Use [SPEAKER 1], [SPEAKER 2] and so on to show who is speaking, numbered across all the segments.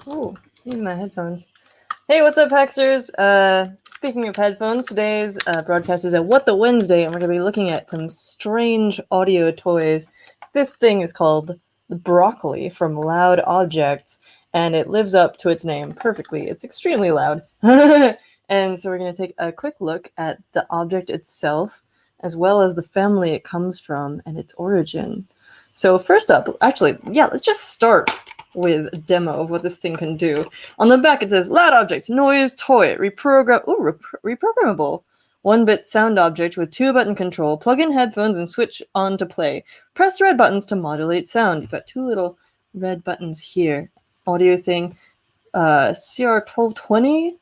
[SPEAKER 1] Oh, even my headphones. Hey, what's up, Hacksters? Speaking of headphones, today's broadcast is a What the Wednesday, and we're going to be looking at some strange audio toys. This thing is called the Broccoli from Loud Objects, and it lives up to its name perfectly. It's extremely loud. And so we're going to take a quick look at the object itself, as well as the family it comes from and its origin. So first up, actually, let's just start with a demo of what this thing can do. On the back it says, loud objects, noise, toy, reprogrammable. 1-bit sound object with 2-button control. Plug in headphones and switch on to play. Press the red buttons to modulate sound. You've got 2 little red buttons here. Audio thing, CR1220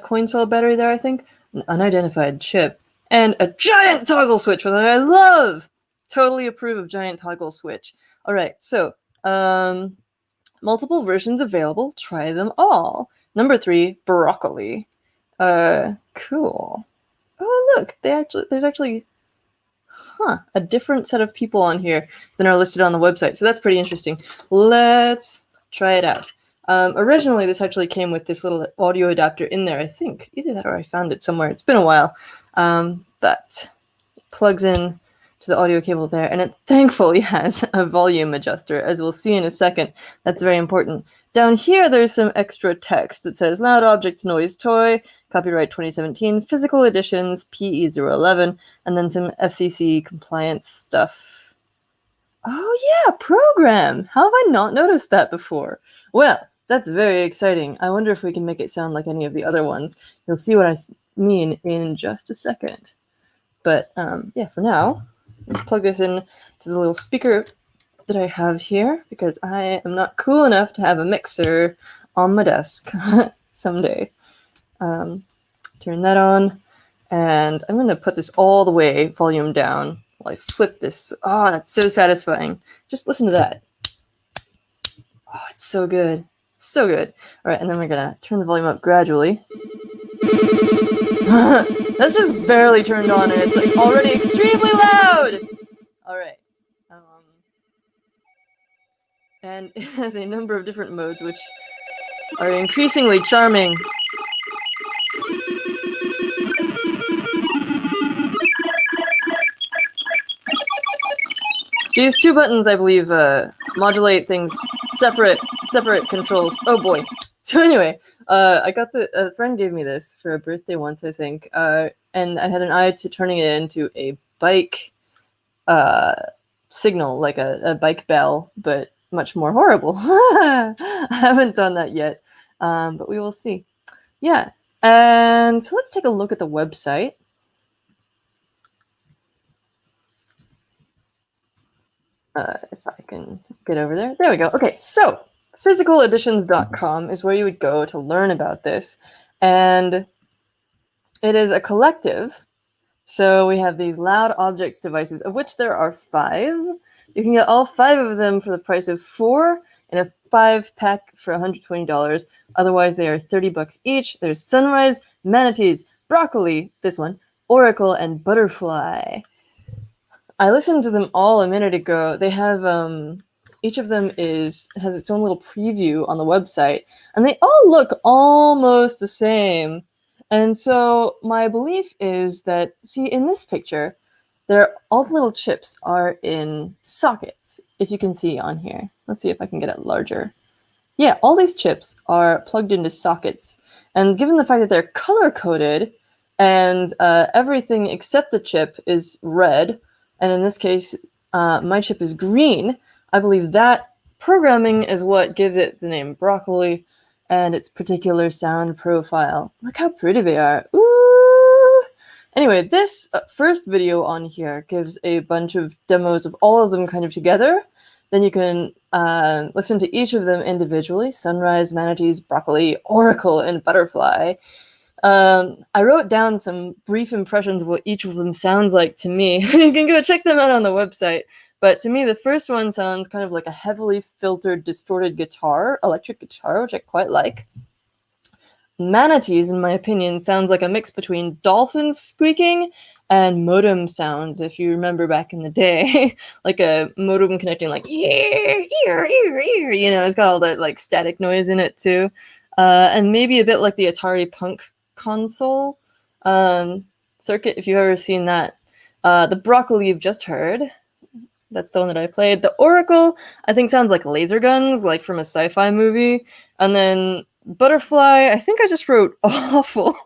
[SPEAKER 1] coin cell battery there, I think. An unidentified chip. And a giant toggle switch, which I love! Totally approve of giant toggle switch. Alright, so, multiple versions available. Try them all. Number 3, broccoli. Cool. Oh, look, there's actually a different set of people on here than are listed on the website. So that's pretty interesting. Let's try it out. Originally, this actually came with this little audio adapter in there, I think. Either that or I found it somewhere. It's been a while. But it plugs in to the audio cable there, and it thankfully has a volume adjuster, as we'll see in a second. That's very important. Down here, there's some extra text that says Loud Objects Noise Toy, copyright 2017, physical editions, PE011, and then some FCC compliance stuff. Oh yeah, program! How have I not noticed that before? Well, that's very exciting. I wonder if we can make it sound like any of the other ones. You'll see what I mean in just a second. But yeah, for now, let's plug this in to the little speaker that I have here, because I am not cool enough to have a mixer on my desk someday. Turn that on, and I'm going to put this all the way volume down while I flip this. Oh, that's so satisfying. Just listen to that. Oh, it's so good. So good. All right, and then we're going to turn the volume up gradually. That's just barely turned on, and it's like already extremely loud. All right. And it has a number of different modes, which are increasingly charming. These 2 buttons, I believe, modulate things separate controls. Oh boy. So anyway, I got a friend gave me this for a birthday once, I think, and I had an eye to turning it into a bike signal, like a bike bell, but much more horrible. I haven't done that yet, but we will see. Yeah, and so let's take a look at the website. If I can get over there. There we go. Okay, so physicaleditions.com is where you would go to learn about this. And it is a collective. So we have these Loud Objects devices, of which there are 5. You can get all 5 of them for the price of 4 in a 5-pack for $120. Otherwise, they are $30 each. There's Sunrise, Manatees, Broccoli, this one, Oracle, and Butterfly. I listened to them all a minute ago. They have, each of them has its own little preview on the website, and they all look almost the same. And so my belief is that, see, in this picture, all the little chips are in sockets, if you can see on here. Let's see if I can get it larger. Yeah, all these chips are plugged into sockets. And given the fact that they're color-coded, and everything except the chip is red, and in this case, my chip is green, I believe that programming is what gives it the name Broccoli and its particular sound profile. Look how pretty they are. Ooh! Anyway, this first video on here gives a bunch of demos of all of them kind of together. Then you can listen to each of them individually. Sunrise, Manatees, Broccoli, Oracle, and Butterfly. I wrote down some brief impressions of what each of them sounds like to me. You can go check them out on the website. But to me, the first one sounds kind of like a heavily filtered, distorted guitar, electric guitar, which I quite like. manatees, in my opinion, sounds like a mix between dolphins squeaking and modem sounds, if you remember back in the day. Like a modem connecting, like, ear, ear, ear, ear, you know, it's got all that, like, static noise in it, too. And maybe a bit like the Atari Punk console circuit, if you've ever seen that. The broccoli you've just heard, that's the one that I played. The Oracle, I think, sounds like laser guns, like from a sci-fi movie. And then Butterfly, I think I just wrote awful.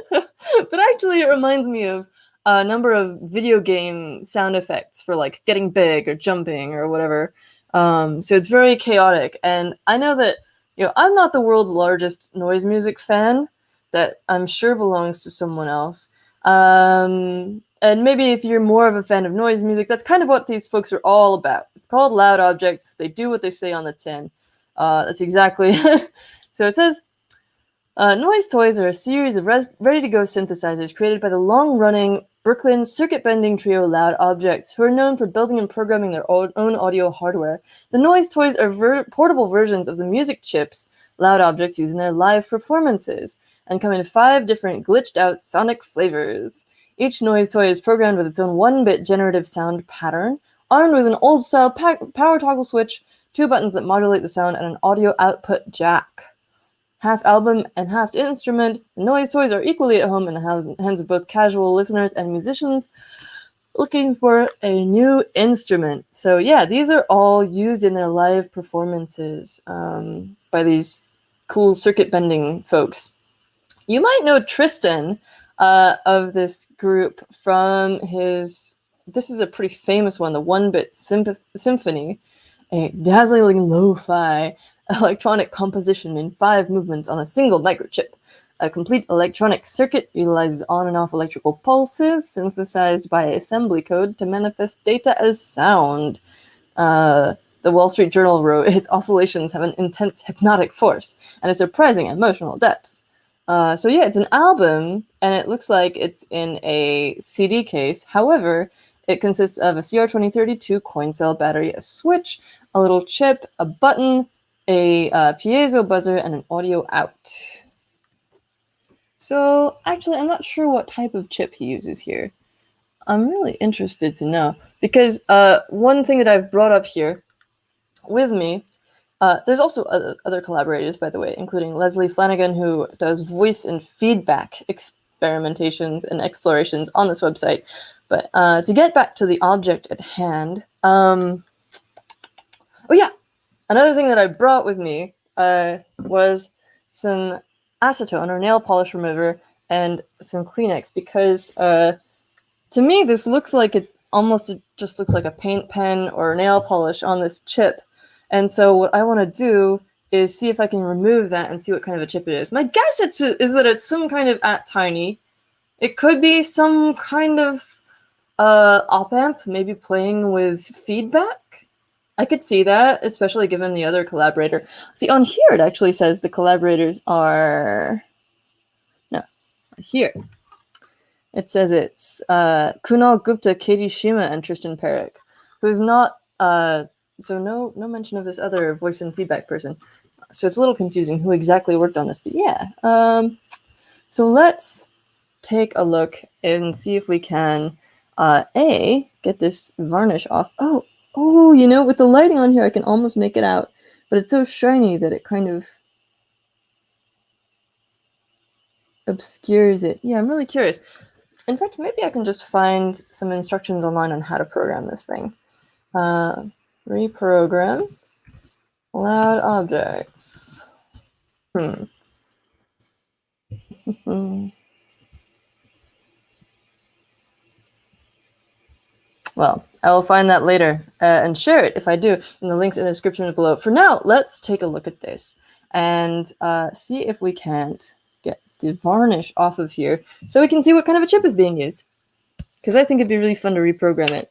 [SPEAKER 1] But actually, it reminds me of a number of video game sound effects for, like, getting big or jumping or whatever. So it's very chaotic. And I know that, you know, I'm not the world's largest noise music fan. That I'm sure belongs to someone else. And maybe if you're more of a fan of noise music, that's kind of what these folks are all about. It's called Loud Objects. They do what they say on the tin. That's exactly. So it says, noise toys are a series of ready-to-go synthesizers created by the long-running Brooklyn circuit-bending trio Loud Objects, who are known for building and programming their own audio hardware. The noise toys are portable versions of the music chips Loud Objects use in their live performances, and come in 5 different glitched-out sonic flavors. Each noise toy is programmed with its own 1-bit generative sound pattern, armed with an old-style power toggle switch, 2 buttons that modulate the sound, and an audio output jack. Half album and half instrument, the noise toys are equally at home in the hands of both casual listeners and musicians looking for a new instrument. So yeah, these are all used in their live performances by these cool circuit bending folks. You might know Tristan of this group from his, this is a pretty famous one, the 1-Bit Symphony, a dazzling lo-fi electronic composition in 5 movements on a single microchip. A complete electronic circuit utilizes on and off electrical pulses synthesized by assembly code to manifest data as sound. The Wall Street Journal wrote, its oscillations have an intense hypnotic force and a surprising emotional depth. So yeah, it's an album, and it looks like it's in a CD case. However, it consists of a CR2032 coin cell battery, a switch, a little chip, a button, a piezo buzzer, and an audio out. So actually, I'm not sure what type of chip he uses here. I'm really interested to know, because one thing that I've brought up here with me, there's also other collaborators, by the way, including Leslie Flanagan, who does voice and feedback experimentations and explorations on this website. But to get back to the object at hand, oh yeah, another thing that I brought with me was some acetone or nail polish remover and some Kleenex, because to me this looks like it just looks like a paint pen or nail polish on this chip. And so what I want to do is see if I can remove that and see what kind of a chip it is. My guess is that it's some kind of at-tiny. It could be some kind of op-amp, maybe playing with feedback. I could see that, especially given the other collaborator. See, on here it actually says the collaborators are... No, here. It says it's Kunal Gupta, Katie Shima, and Tristan Perrick, who's not... So no mention of this other voice and feedback person. So it's a little confusing who exactly worked on this, but yeah. So let's take a look and see if we can, get this varnish off. Oh, you know, with the lighting on here, I can almost make it out, but it's so shiny that it kind of obscures it. Yeah, I'm really curious. In fact, maybe I can just find some instructions online on how to program this thing. Reprogram Loud Objects. Well, I will find that later and share it if I do in the links in the description below. For now, let's take a look at this and see if we can't get the varnish off of here so we can see what kind of a chip is being used. Because I think it'd be really fun to reprogram it.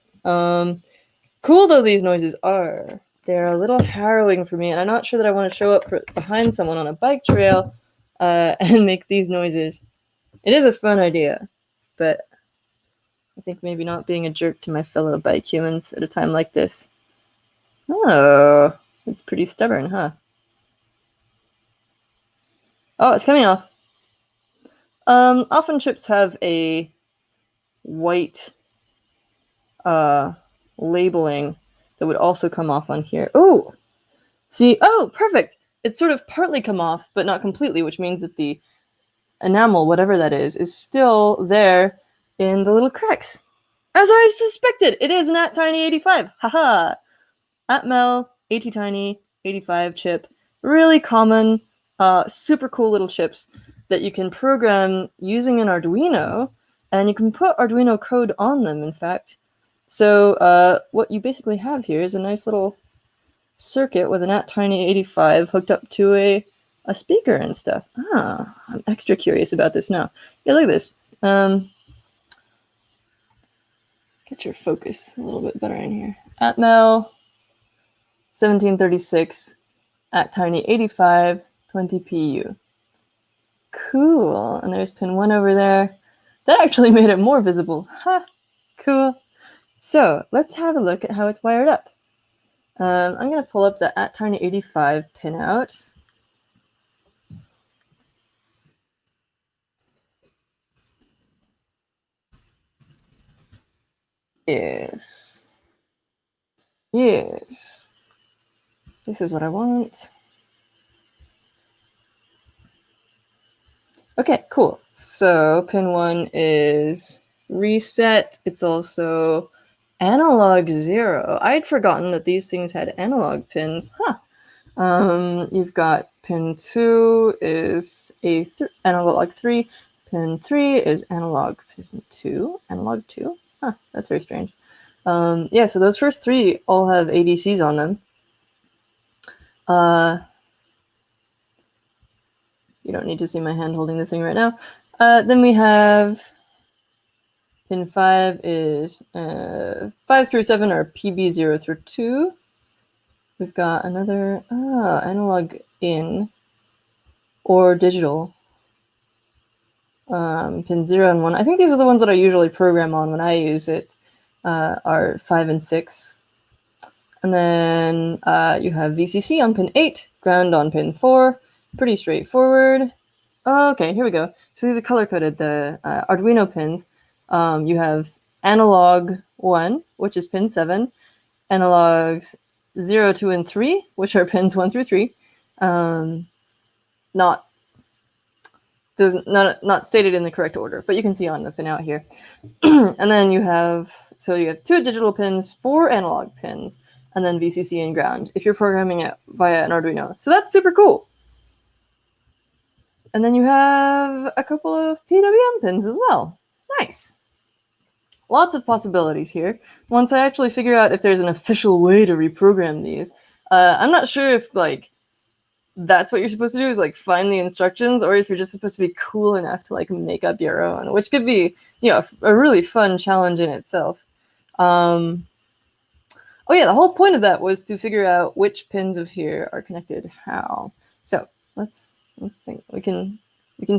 [SPEAKER 1] Cool though these noises are, they're a little harrowing for me, and I'm not sure that I want to show up behind someone on a bike trail and make these noises. It is a fun idea, but I think maybe not being a jerk to my fellow bike humans at a time like this. Oh, it's pretty stubborn, huh? Oh, it's coming off. Often chips have a white labeling that would also come off on here. Oh, see, oh, perfect. It's sort of partly come off, but not completely, which means that the enamel, whatever that is still there in the little cracks. As I suspected, it is an @tiny85. Haha. @mel, ATtiny, 85 chip. Really common, super cool little chips that you can program using an Arduino, and you can put Arduino code on them, in fact. So what you basically have here is a nice little circuit with an @tiny85 hooked up to a speaker and stuff. I'm extra curious about this now. Yeah, look at this. Get your focus a little bit better in here. @mel 1736 @tiny85 20pu. Cool. And there's pin 1 over there. That actually made it more visible. Ha! Cool. So let's have a look at how it's wired up. I'm going to pull up the @tiny85 pinout. Yes. Yes. This is what I want. Okay, cool. So pin 1 is reset. It's also analog 0. I'd forgotten that these things had analog pins. You've got pin 2 is analog 3. Pin 3 is analog pin 2. Analog 2? That's very strange. Yeah, so those first 3 all have ADCs on them. You don't need to see my hand holding the thing right now. Then we have pin 5 is 5 through 7 are PB0 through 2. We've got another analog in or digital. Pin 0 and 1. I think these are the ones that I usually program on when I use it, are 5 and 6. And then you have VCC on pin 8, ground on pin 4. Pretty straightforward. Okay, here we go. So these are color-coded, the Arduino pins. You have analog 1, which is pin 7, analogs 0, 2, and 3, which are pins 1 through 3. Not stated in the correct order, but you can see on the pinout here. And then you have 2 digital pins, 4 analog pins, and then VCC and ground if you're programming it via an Arduino. So that's super cool. And then you have a couple of PWM pins as well. Nice. Lots of possibilities here. Once I actually figure out if there's an official way to reprogram these, I'm not sure if that's what you're supposed to do, is find the instructions, or if you're just supposed to be cool enough to make up your own, which could be a really fun challenge in itself. Oh yeah, the whole point of that was to figure out which pins of here are connected how. So let's think. We can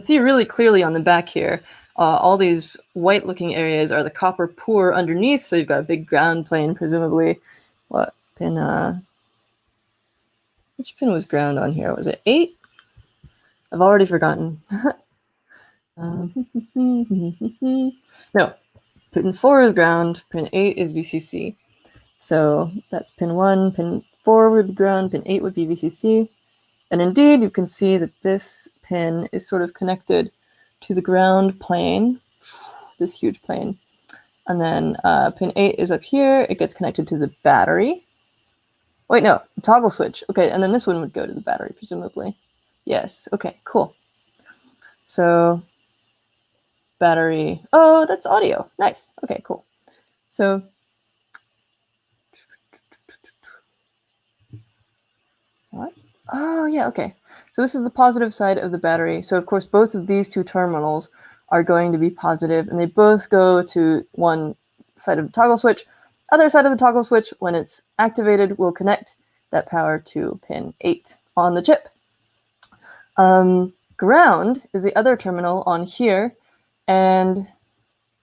[SPEAKER 1] see really clearly on the back here. All these white-looking areas are the copper pour underneath, so you've got a big ground plane, presumably. What pin? Which pin was ground on here? Was it 8? I've already forgotten. No, pin 4 is ground, pin 8 is VCC. So that's pin 1, pin 4 would be ground, pin 8 would be VCC. And indeed, you can see that this pin is sort of connected to the ground plane, this huge plane. And then pin 8 is up here. It gets connected to the battery. Wait, no, the toggle switch. Okay, and then this one would go to the battery, presumably. Yes, okay, cool. So battery, oh, that's audio. Nice, okay, cool. So what? Oh, yeah, okay. So this is the positive side of the battery. So of course, both of these 2 terminals are going to be positive, and they both go to one side of the toggle switch. Other side of the toggle switch, when it's activated, will connect that power to pin 8 on the chip. Ground is the other terminal on here, and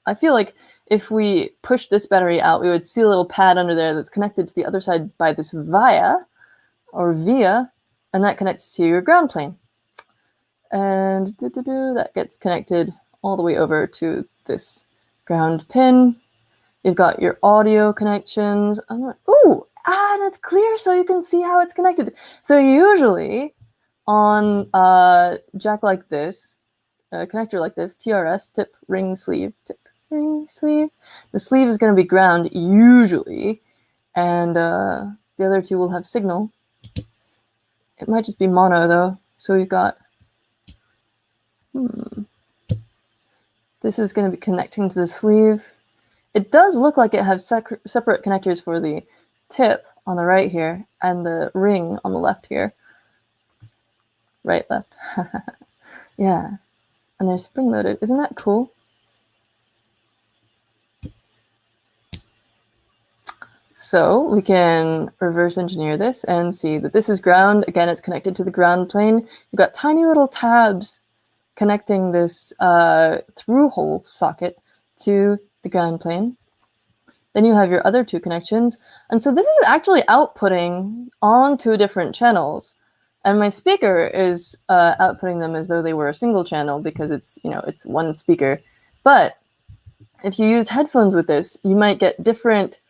[SPEAKER 1] I feel like if we push this battery out, we would see a little pad under there that's connected to the other side by this via, and that connects to your ground plane. And that gets connected all the way over to this ground pin. You've got your audio connections. Ooh, and it's clear so you can see how it's connected. So usually on a jack like this, a connector like this, TRS, tip, ring, sleeve, the sleeve is going to be ground usually, and the other two will have signal. It might just be mono though. So we've got, this is going to be connecting to the sleeve. It does look like it has separate connectors for the tip on the right here and the ring on the left here. Right, left. Yeah. And they're spring-loaded. Isn't that cool? So we can reverse engineer this and see that this is ground. Again, it's connected to the ground plane. You've got tiny little tabs connecting this through-hole socket to the ground plane. Then you have your other two connections. And so this is actually outputting onto different channels. And my speaker is outputting them as though they were a single channel because it's, it's one speaker. But if you used headphones with this, you might get different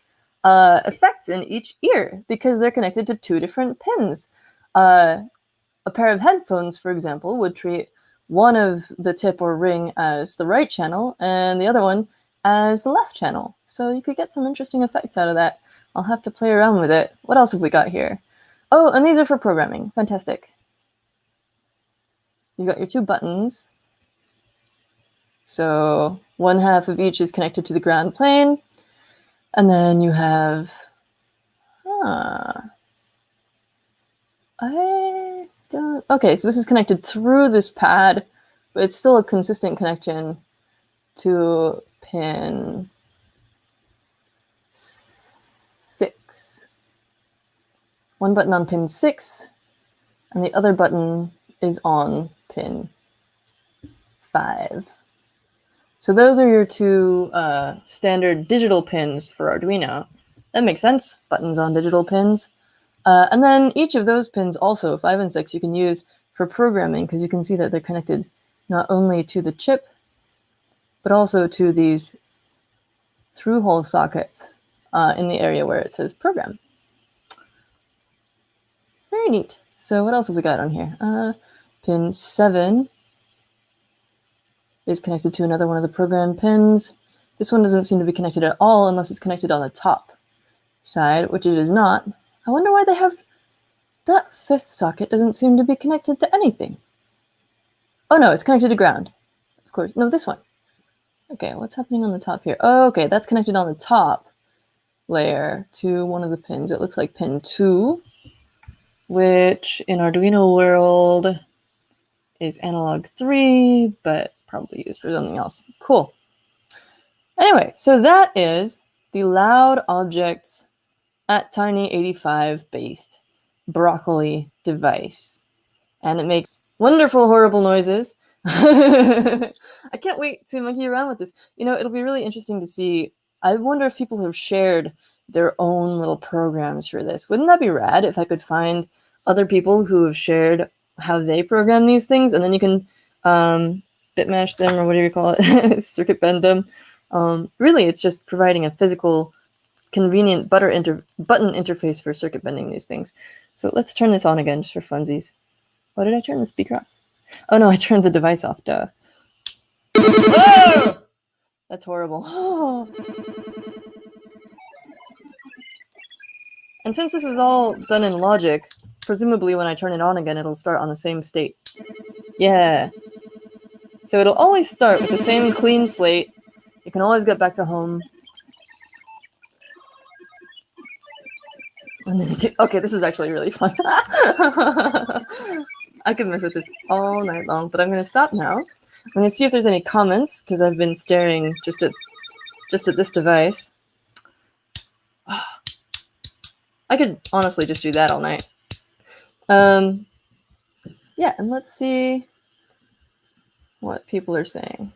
[SPEAKER 1] effects in each ear because they're connected to two different pins. A pair of headphones, for example, would treat one of the tip or ring as the right channel and the other one as the left channel. So you could get some interesting effects out of that. I'll have to play around with it. What else have we got here? Oh, and these are for programming. Fantastic. You got your two buttons. So one half of each is connected to the ground plane. And then you have, okay, so this is connected through this pad, but it's still a consistent connection to pin 6. One button on pin 6, and the other button is on pin 5. So those are your two standard digital pins for Arduino. That makes sense, buttons on digital pins. And then each of those pins also, 5 and 6, you can use for programming because you can see that they're connected not only to the chip, but also to these through-hole sockets in the area where it says program. Very neat. So what else have we got on here? Pin 7 is connected to another one of the program pins. This one doesn't seem to be connected at all unless it's connected on the top side, which it is not. I wonder why they have that 5th socket doesn't seem to be connected to anything. Oh no, it's connected to ground. Of course, no, this one. Okay, what's happening on the top here? Oh, okay, that's connected on the top layer to one of the pins. It looks like pin 2, which in Arduino world is analog 3, but probably used for something else. Cool. Anyway, so that is the Loud Objects at Tiny85 based broccoli device. And it makes wonderful, horrible noises. I can't wait to monkey around with this. It'll be really interesting to see. I wonder if people have shared their own little programs for this. Wouldn't that be rad if I could find other people who have shared how they program these things, and then you can bitmash them or whatever you call it, circuit bend them. Really, it's just providing a physical, convenient button interface for circuit bending these things. So let's turn this on again just for funsies. Oh, did I turn the speaker off? Oh no, I turned the device off, duh. Oh! That's horrible. Oh. And since this is all done in logic, presumably when I turn it on again, it'll start on the same state. Yeah. So it'll always start with the same clean slate. You can always get back to home. And then okay, this is actually really fun. I could mess with this all night long, but I'm going to stop now. I'm going to see if there's any comments, because I've been staring just at this device. I could honestly just do that all night. Yeah, and let's see what people are saying.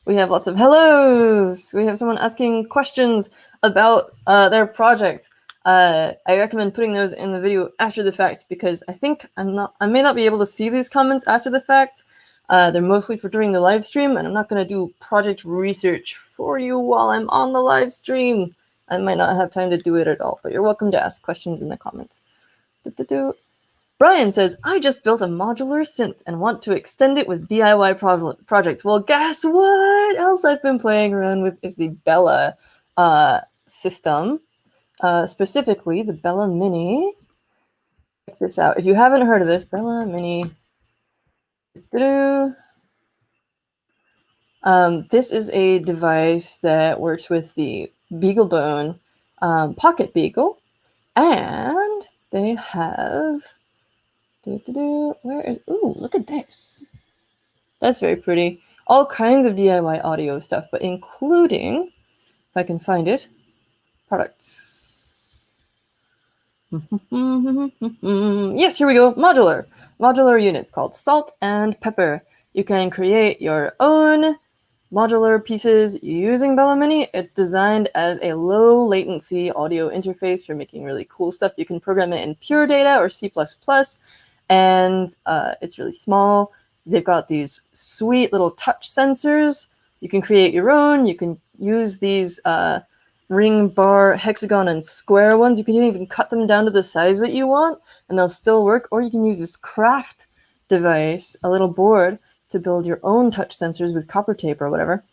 [SPEAKER 1] We have lots of hellos. We have someone asking questions about their project. I recommend putting those in the video after the fact because I think I may not be able to see these comments after the fact. They're mostly for during the live stream, and I'm not going to do project research for you while I'm on the live stream. I might not have time to do it at all, but you're welcome to ask questions in the comments. Brian says, I just built a modular synth and want to extend it with DIY projects. Well, guess what else I've been playing around with is the Bella system. Specifically, the Bella Mini. Check this out. If you haven't heard of this, Bella Mini. This is a device that works with the BeagleBone Pocket Beagle, and they have. Where is? Ooh, look at this. That's very pretty. All kinds of DIY audio stuff, but including, if I can find it, products. Yes, here we go. Modular units called salt and pepper. You can create your own modular pieces using Bella Mini. It's designed as a low latency audio interface for making really cool stuff. You can program it in pure data or C++, and it's really small. They've got these sweet little touch sensors. You can create your own. You can use these ring, bar, hexagon, and square ones. You can even cut them down to the size that you want, and they'll still work. Or you can use this craft device, a little board, to build your own touch sensors with copper tape or whatever.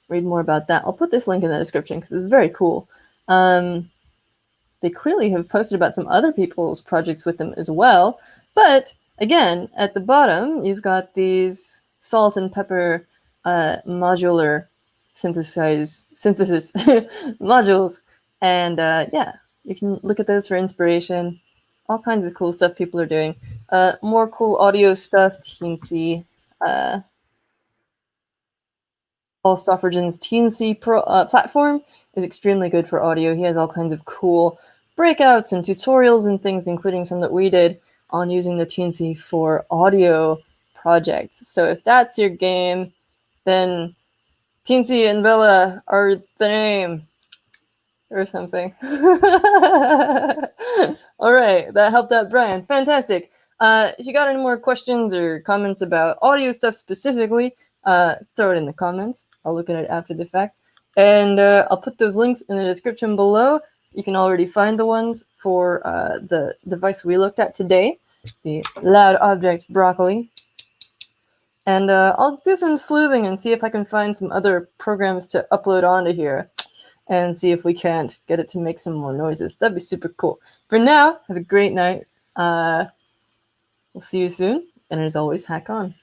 [SPEAKER 1] Read more about that. I'll put this link in the description because it's very cool. They clearly have posted about some other people's projects with them as well. But again, at the bottom, you've got these salt and pepper modular synthesis modules. And yeah, you can look at those for inspiration. All kinds of cool stuff people are doing. More cool audio stuff, TNC. Paul Stoffridgen's TNC platform is extremely good for audio. He has all kinds of cool breakouts and tutorials and things, including some that we did on using the TNC for audio projects. So if that's your game, then TNC and Bella are the name. Or something. All right, that helped out Brian. Fantastic. If you got any more questions or comments about audio stuff specifically, throw it in the comments. I'll look at it after the fact. And I'll put those links in the description below. You can already find the ones for the device we looked at today, the Loud Objects Broccoli. And I'll do some sleuthing and see if I can find some other programs to upload onto here and see if we can't get it to make some more noises. That'd be super cool. For now, have a great night. We'll see you soon. And as always, hack on.